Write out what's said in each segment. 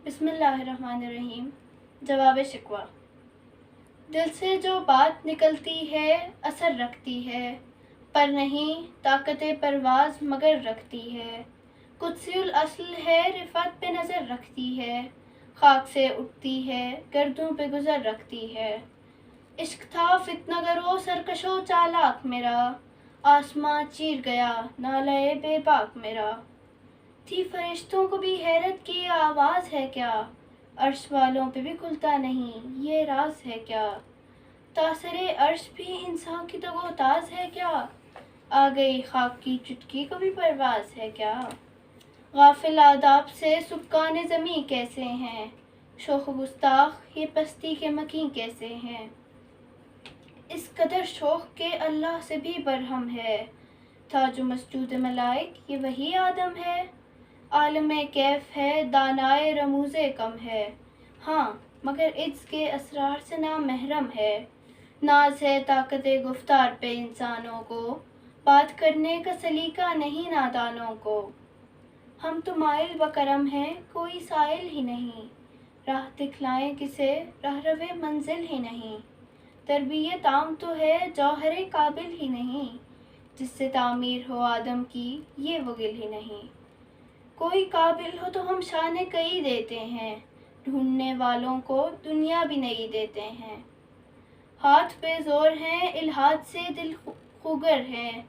بسم اللہ الرحمن الرحیم۔ جواب شکوہ۔ دل سے جو بات نکلتی ہے اثر رکھتی ہے، پر نہیں طاقت پرواز مگر رکھتی ہے۔ قدسی الاصل ہے رفعت پہ نظر رکھتی ہے، خاک سے اٹھتی ہے گردوں پہ گزر رکھتی ہے۔ عشق تھا فتنہ گرو سرکشو چالاک میرا، آسماں چیر گیا نالہ بے باک میرا۔ تھی فرشتوں کو بھی حیرت کی یہ آواز ہے کیا، عرش والوں پہ بھی کھلتا نہیں یہ راز ہے کیا۔ تاثر عرش بھی انسان کی تگ و تاز ہے کیا، آ گئی خاک کی چٹکی کو بھی پرواز ہے کیا۔ غافل آداب سے سکان زمیں کیسے ہیں، شوخ گستاخ یہ پستی کے مکیں کیسے ہیں۔ اس قدر شوخ کے اللہ سے بھی برہم ہے، تھا جو مسجود ملائک یہ وہی آدم ہے۔ عالم کیف ہے دانائے رموزے کم ہے، ہاں مگر عجز کے اسرار سے نامحرم ہے۔ ناز ہے طاقت گفتار پہ انسانوں کو، بات کرنے کا سلیقہ نہیں نادانوں کو۔ ہم تو مائل بکرم ہیں کوئی سائل ہی نہیں، راہ دکھلائیں کسے رہرو منزل ہی نہیں۔ تربیت عام تو ہے جوہر قابل ہی نہیں، جس سے تعمیر ہو آدم کی یہ وہ گل ہی نہیں۔ کوئی قابل ہو تو ہم شان کئی دیتے ہیں، ڈھونڈنے والوں کو دنیا بھی نہیں دیتے ہیں۔ ہاتھ پہ زور ہیں الحاد سے دل خوگر ہیں،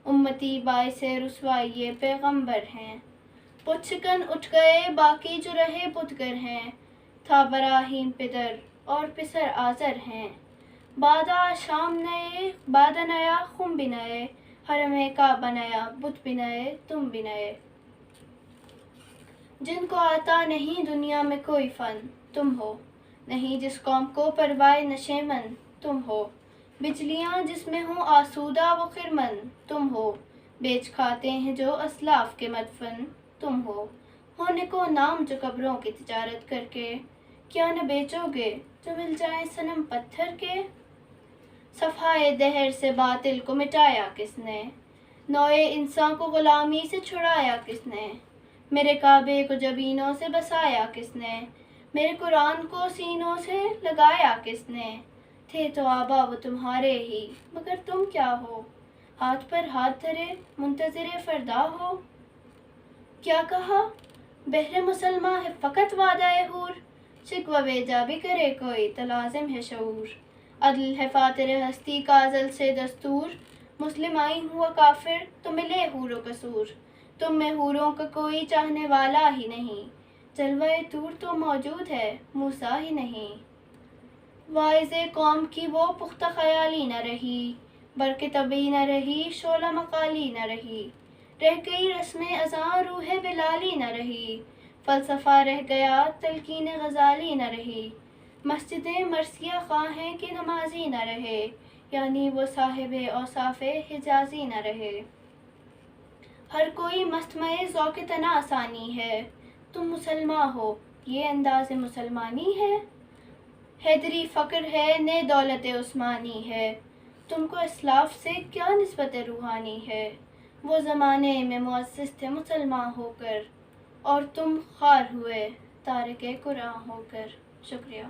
امتی باعث رسوائی پیغمبر ہیں۔ پچھ کن اٹھ گئے باقی جو رہے بتگر ہیں، تھا براہیم پدر اور پسر آزر ہیں۔ بادا شام نئے بادا نیا خم بھی نئے، حرم کعبہ نیا بت بھی نئے تم بھی نئے۔ جن کو آتا نہیں دنیا میں کوئی فن تم ہو، نہیں جس قوم کو پروائے نشیمن تم ہو۔ بجلیاں جس میں ہوں آسودہ و خرمن تم ہو، بیچ کھاتے ہیں جو اسلاف کے مدفن تم ہو۔ ہونے کو نام جو قبروں کی تجارت کر کے، کیا نہ بیچو گے جو مل جائیں صنم پتھر کے۔ صفحۂ دہر سے باطل کو مٹایا کس نے، نوع انسان کو غلامی سے چھڑایا کس نے۔ میرے کعبے کو جبینوں سے بسایا کس نے، میرے قرآن کو سینوں سے لگایا کس نے۔ تھے تو آبا وہ تمہارے ہی مگر تم کیا ہو، ہاتھ پر ہاتھ دھرے منتظر فردا ہو۔ کیا کہا بہر مسلماں ہے فقط وعدہ حور، شکوہ بیجا بھی کرے کوئی تو لازم ہے شعور۔ عدل ہے فاطر ہستی کا ازل سے دستور، مسلم آئی ہوا کافر تو ملے حور و قصور۔ تم میں حوروں کا کوئی چاہنے والا ہی نہیں، جلوہ طور تو موجود ہے موسیٰ ہی نہیں۔ واعظ قوم کی وہ پختہ خیالی نہ رہی، برق طبع نہ رہی شعلہ مقالی نہ رہی۔ رہ گئی رسم اذاں روح بلالی نہ رہی، فلسفہ رہ گیا تلقین غزالی نہ رہی۔ مسجدیں مرثیہ خواں ہیں کہ نمازی نہ رہے، یعنی وہ صاحب اوصاف حجازی نہ رہے۔ ہر کوئی مستمع ذوق طنا ثانی ہے، تم مسلماں ہو یہ انداز مسلمانی ہے۔ حیدری فقر ہے نے دولت عثمانی ہے، تم کو اسلاف سے کیا نسبت روحانی ہے۔ وہ زمانے میں مؤسس تھے مسلماں ہو کر، اور تم خوار ہوئے تارک قرآن ہو کر۔ شکریہ۔